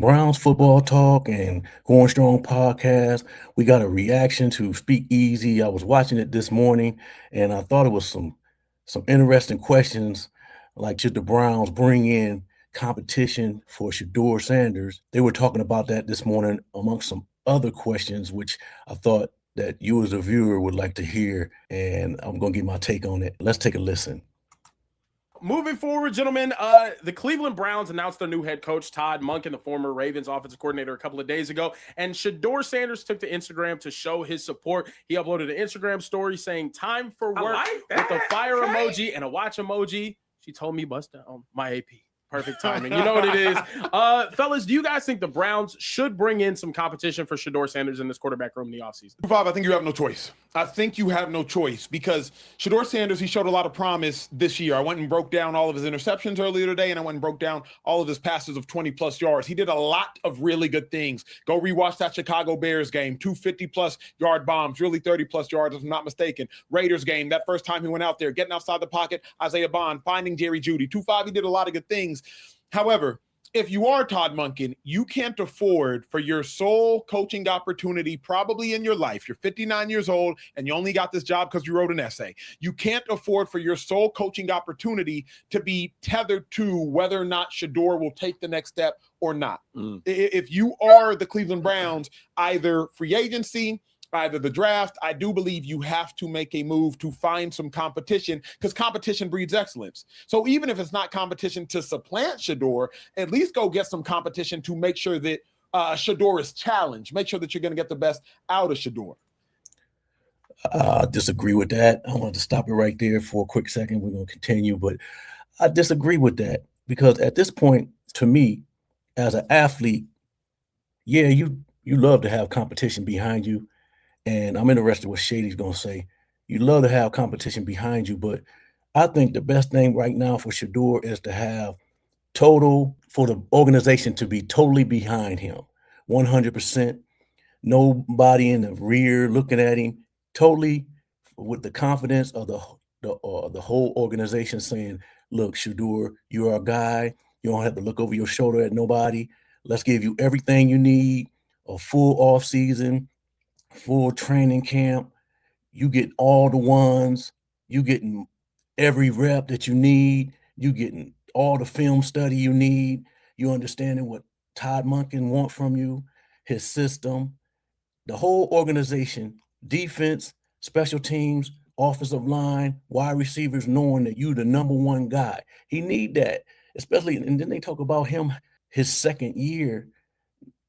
Browns football talk and Going Strong podcast. We got a reaction to Speak Easy. I was watching it this morning, and I thought it was some interesting questions. Like, should the Browns bring in competition for Shedeur Sanders? They were talking about that this morning, amongst some other questions, which I thought that you as a viewer would like to hear, and I'm going to give my take on it. Let's take a listen. Moving forward, gentlemen, the Cleveland Browns announced their new head coach, Todd Monken, the former Ravens offensive coordinator, a couple of days ago. And Shedeur Sanders took to Instagram to show his support. He uploaded an Instagram story saying, "Time for work," with a fire emoji and a watch emoji. She told me, bust down my AP. Perfect timing. You know what it is. Fellas, do you guys think the Browns should bring in some competition for Shedeur Sanders in this quarterback room in the offseason? I think you have no choice. I think you have no choice because Shedeur Sanders, he showed a lot of promise this year. I went and broke down all of his interceptions earlier today, and I went and broke down all of his passes of 20-plus yards. He did a lot of really good things. Go rewatch that Chicago Bears game, 250-plus yard bombs, really 30-plus yards, if I'm not mistaken. Raiders game, that first time he went out there, getting outside the pocket, Isaiah Bond, finding Jerry Jeudy. 2-5, he did a lot of good things. However, if you are Todd Monken, you can't afford for your sole coaching opportunity probably in your life. You're 59 years old and you only got this job because you wrote an essay. You can't afford for your sole coaching opportunity to be tethered to whether or not Shedeur will take the next step or not. If you are the Cleveland Browns, either free agency, either the draft, I do believe you have to make a move to find some competition because competition breeds excellence. So even if it's not competition to supplant Shedeur, at least go get some competition to make sure that Shedeur is challenged. Make sure that you're going to get the best out of Shedeur. I disagree with that. I wanted to stop it right there for a quick second. We're going to continue, but I disagree with that because at this point, to me, as an athlete, yeah, you love to have competition behind you. And I'm interested what Shady's going to say. You love to have competition behind you, but I think the best thing right now for Shedeur is to have for the organization to be totally behind him, 100%. Nobody in the rear looking at him, totally with the confidence of the whole organization saying, "Look, Shedeur, you're our guy. You don't have to look over your shoulder at nobody. Let's give you everything you need, a full off season, full training camp. You get all the ones. You getting every rep that you need. You getting all the film study you need. You understanding what Todd Monken want from you, his system, the whole organization, defense, special teams, offensive line, wide receivers, knowing that you the number one guy. He need that, especially. And then they talk about him, his second year.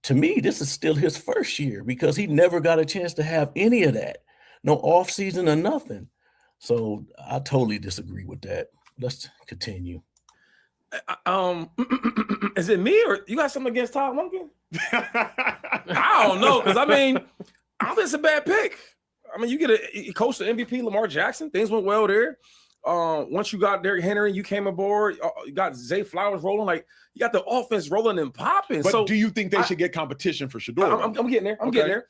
To me, this is still his first year because he never got a chance to have any of that. No offseason or nothing. So I totally disagree with that. Let's continue. Is it me or you got something against Todd Monken? I don't know, because I don't think it's a bad pick. You coached the MVP Lamar Jackson. Things went well there. Once you got Derrick Henry, you came aboard. You got Zay Flowers rolling. Like, you got the offense rolling and popping. But so do you think they should get competition for Shedeur? I'm getting there. I'm getting there.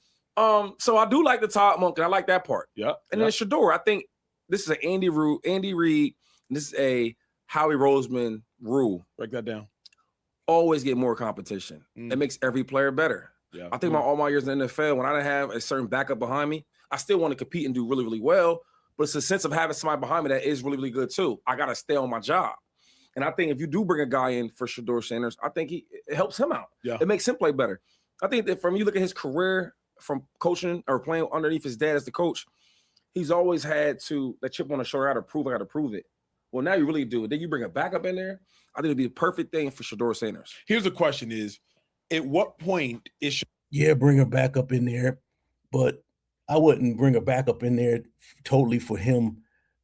So I do like the Todd Monken. I like that part. Yeah. And then Shedeur, I think this is an Andy Reid. And this is a Howie Roseman rule. Break that down. Always get more competition. It makes every player better. Yeah. I think about all my years in the NFL, when I didn't have a certain backup behind me, I still want to compete and do really, really well. But it's a sense of having somebody behind me that is really, really good too. I got to stay on my job. And I think if you do bring a guy in for Shedeur Sanders, I think it helps him out. Yeah. It makes him play better. I think that from you look at his career from coaching or playing underneath his dad as the coach, he's always had to that chip on the shoulder. I got to prove it. Well, now you really do it. Then you bring a backup in there. I think it'd be a perfect thing for Shedeur Sanders. Here's the question is, at what point is bring a backup in there, but I wouldn't bring a backup in there totally for him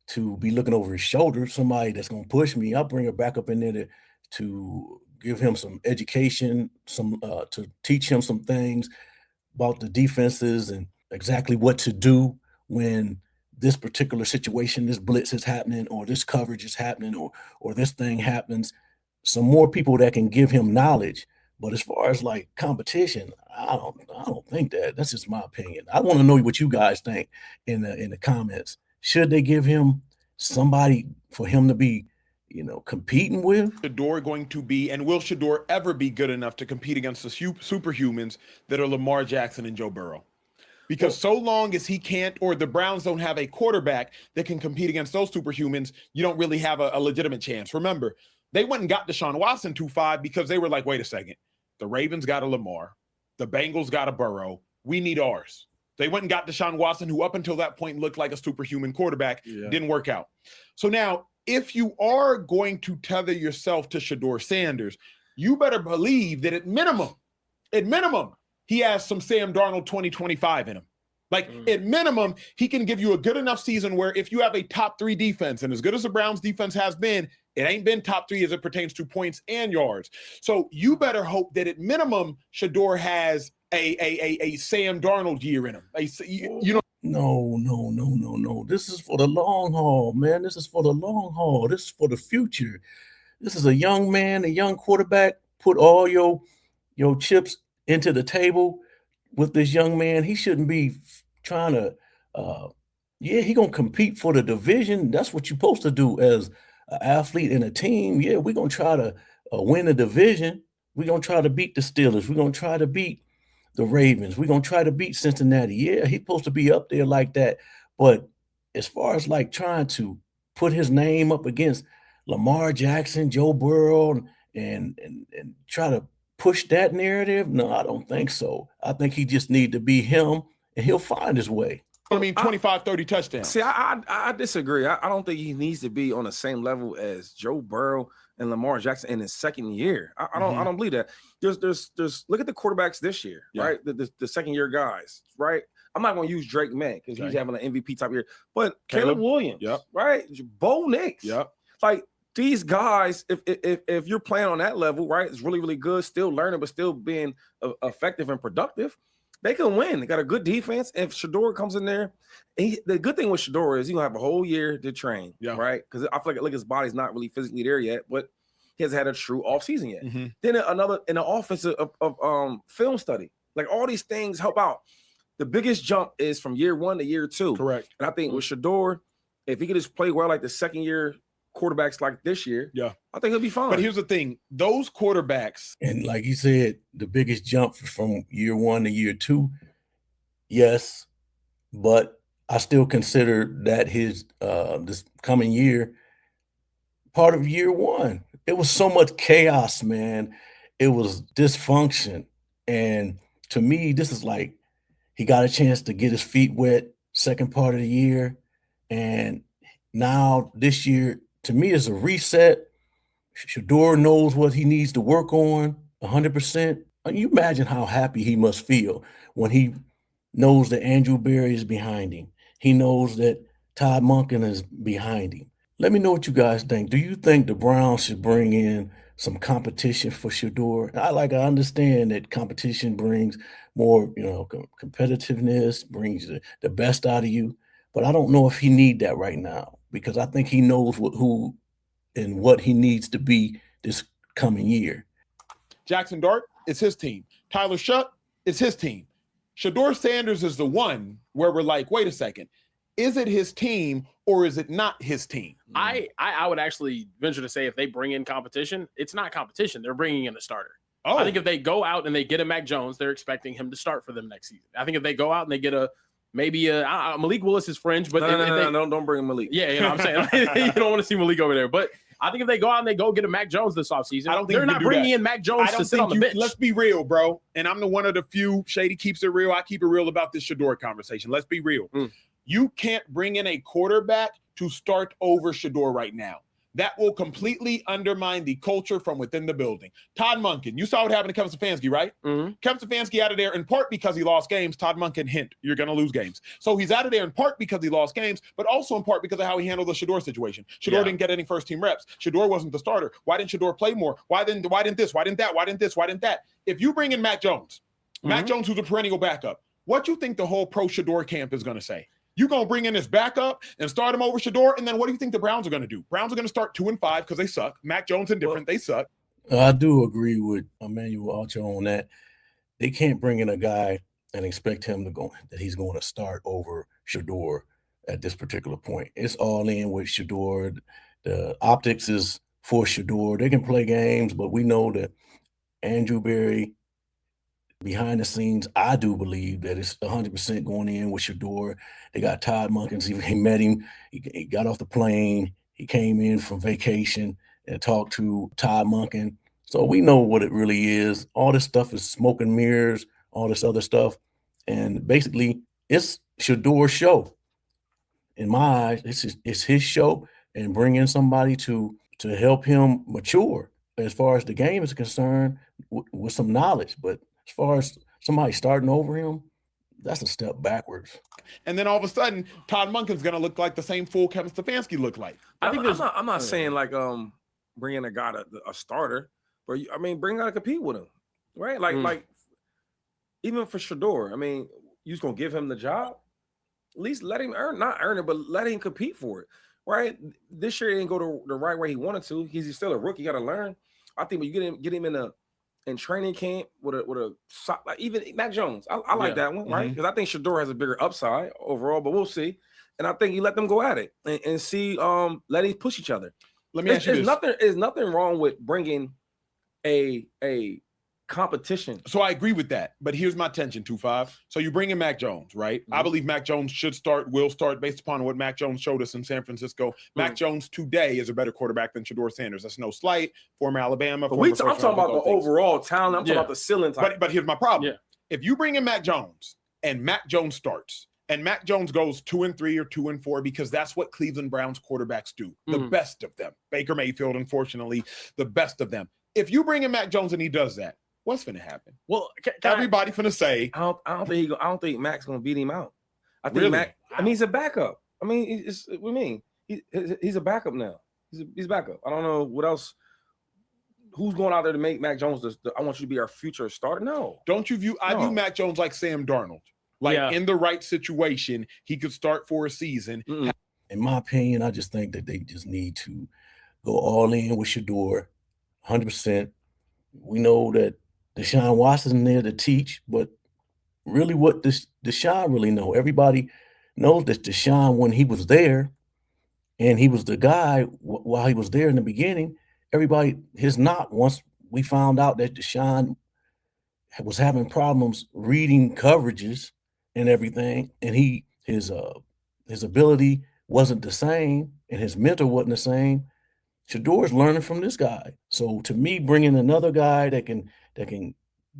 to be looking over his shoulder, somebody that's going to push me. I'll bring a backup in there to give him some education, to teach him some things about the defenses and exactly what to do when this particular situation, this blitz is happening, or this coverage is happening, or this thing happens. Some more people that can give him knowledge. But as far as like competition, I don't think that. That's just my opinion. I want to know what you guys think in the comments. Should they give him somebody for him to be competing with. Shedeur going to be, and will Shedeur ever be good enough to compete against the superhumans that are Lamar Jackson and Joe Burrow? Because so long as he can't, or the Browns don't have a quarterback that can compete against those superhumans, you don't really have a legitimate chance. Remember, they went and got Deshaun Watson 2-5 because they were like, wait a second, the Ravens got a Lamar, the Bengals got a Burrow, we need ours. They went and got Deshaun Watson, who up until that point looked like a superhuman quarterback, didn't work out. So now, if you are going to tether yourself to Shedeur Sanders, you better believe that at minimum, he has some Sam Darnold 2025 in him. Like, at minimum, he can give you a good enough season where if you have a top 3 defense, and as good as the Browns defense has been, it ain't been top 3 as it pertains to points and yards. So you better hope that at minimum, Shedeur has a Sam Darnold year in him. No. This is for the long haul, man. This is for the long haul. This is for the future. This is a young man, a young quarterback. Put all your chips into the table with this young man. He shouldn't be trying to he gonna compete for the division. That's what you're supposed to do as an athlete and a team. Yeah, we're gonna try to win the division. We're gonna try to beat the Steelers. We're gonna try to beat the Ravens. We're gonna try to beat Cincinnati. Yeah, he's supposed to be up there like that. But as far as like trying to put his name up against Lamar Jackson, Joe Burrow, and try to push that narrative, no, I don't think so. I think he just need to be him, and he'll find his way. 25, 30 touchdowns. See, I disagree. I don't think he needs to be on the same level as Joe Burrow and Lamar Jackson in his second year. I don't believe that. There's look at the quarterbacks this year, right? The second year guys, right? I'm not going to use Drake May because he's having an MVP type year, but Caleb Williams, right? Bo Nix, like these guys. If you're playing on that level, right, it's really really good, still learning but still being effective and productive. They can win. They got a good defense. If Shedeur comes in there, the good thing with Shedeur is he's gonna have a whole year to train, right? Because I feel like his body's not really physically there yet, but he hasn't had a true off season yet. Then another in the office of film study, like all these things help out. The biggest jump is from year 1 to year 2. Correct. And I think with Shedeur, if he could just play well like the second year quarterbacks like this year, I think he'll be fine. But here's the thing: those quarterbacks, and like you said, the biggest jump from year 1 to year 2, yes, but I still consider that his this coming year part of year 1. It was so much chaos, man. It was dysfunction, and to me, this is like he got a chance to get his feet wet second part of the year, and now this year, to me, is a reset. Shedeur knows what he needs to work on 100%. You imagine how happy he must feel when he knows that Andrew Berry is behind him. He knows that Todd Monken is behind him. Let me know what you guys think. Do you think the Browns should bring in some competition for Shedeur? I understand that competition brings more, competitiveness, brings the best out of you. But I don't know if he need that right now, because I think he knows who and what he needs to be this coming year. Jackson Dart, it's his team. Tyler Shutt, it's his team. Shedeur Sanders is the one where we're like, wait a second, is it his team or is it not his team? I would actually venture to say if they bring in competition, it's not competition. They're bringing in a starter. I think if they go out and they get a Mac Jones, they're expecting him to start for them next season. I think if they go out and they get maybe Malik Willis is fringe, but don't bring Malik. Yeah, I'm saying you don't want to see Malik over there. But I think if they go out and they go get a Mac Jones this offseason, I don't think they're not bringing in Mac Jones to sit on the bench. Let's be real, bro. And I'm one of the few. Shady keeps it real. I keep it real about this Shedeur conversation. Let's be real. You can't bring in a quarterback to start over Shedeur right now. That will completely undermine the culture from within the building. Todd Monken, you saw what happened to Kevin Stefanski, right? Kevin Stefanski out of there in part because he lost games. Todd Monken, hint, you're going to lose games. So he's out of there in part because he lost games, but also in part because of how he handled the Shedeur situation. Shedeur didn't get any first-team reps. Shedeur wasn't the starter. Why didn't Shedeur play more? Why didn't this? Why didn't that? Why didn't this? Why didn't that? If you bring in Mac Jones, Mac Jones, who's a perennial backup, what you think the whole pro-Shedeur camp is going to say? You're going to bring in this backup and start him over Shedeur, and then what do you think the Browns are going to do? Browns are going to start 2-5 because they suck. Mac Jones indifferent, they suck. I do agree with Emmanuel Archer on that. They can't bring in a guy and expect him that he's going to start over Shedeur at this particular point. It's all in with Shedeur. The optics is for Shedeur. They can play games, but we know that Andrew Berry, behind the scenes, I do believe that it's 100% going in with Shedeur. They got Todd Munkins. He met him. He got off the plane. He came in from vacation and talked to Todd Munkin. So we know what it really is. All this stuff is smoke and mirrors, all this other stuff. And basically, it's Shedeur's show. In my eyes, it's his show, and bring in somebody to help him mature as far as the game is concerned with some knowledge. But as far as somebody starting over him, that's a step backwards. And then all of a sudden, Todd Munkin's going to look like the same fool Kevin Stefanski looked like. I'm not saying like bringing a guy a starter, but I mean bring a guy to compete with him, right? Like even for Shedeur, I mean, you just gonna give him the job? At least let him not earn it, but let him compete for it, right? This year he didn't go the right way he wanted to. He's still a rookie, got to learn. I think when you get him in training camp with a like even Mac Jones, I like that one, right? Because I think Shedeur has a bigger upside overall, but we'll see. And I think you let them go at it and see, let him push each other. Let me ask you this. There's nothing wrong with bringing a competition. So I agree with that, but here's my tension, 2-5. So you bring in Mac Jones, right? I believe Mac Jones will start based upon what Mac Jones showed us in San Francisco. Mac Jones today is a better quarterback than Shedeur Sanders. That's no slight. Former Alabama. But I'm talking about the overall talent. I'm talking about the ceiling type. But here's my problem. If you bring in Mac Jones and Mac Jones starts, and Mac Jones goes 2-3 or 2-4 because that's what Cleveland Browns quarterbacks do. The best of them. Baker Mayfield, unfortunately, the best of them. If you bring in Mac Jones and he does that, what's going to happen? Well, everybody finna say, I don't think Mac's going to beat him out. I think Mac. I mean, he's a backup. I mean, he's a backup now. He's a backup. I don't know what else. Who's going out there to make Mac Jones? I want you to be our future starter. No, don't you view? I view Mac Jones like Sam Darnold. Like in the right situation, he could start for a season. In my opinion, I just think that they just need to go all in with Shedeur, 100%. We know that Deshaun Watson's there to teach, but really what Deshaun really know. Everybody knows that Deshaun, when he was there, and he was the guy while he was there in the beginning, everybody, his knock, once we found out that Deshaun was having problems reading coverages and everything, and his ability wasn't the same, and his mentor wasn't the same. Shedeur's learning from this guy. So to me, bringing another guy that can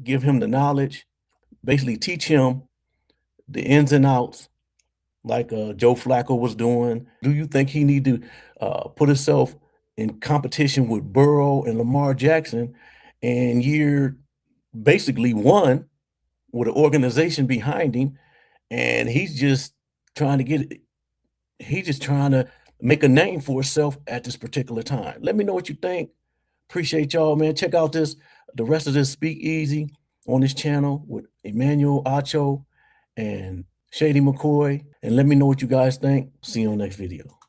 give him the knowledge, basically teach him the ins and outs, like Joe Flacco was doing. Do you think he need to put himself in competition with Burrow and Lamar Jackson in year basically one with an organization behind him, and he's just trying to make a name for himself at this particular time? Let me know what you think. Appreciate y'all, man. Check out the rest of this Speakeasy on this channel with Emmanuel Acho and Shady McCoy, and let me know what you guys think. See you on the next video.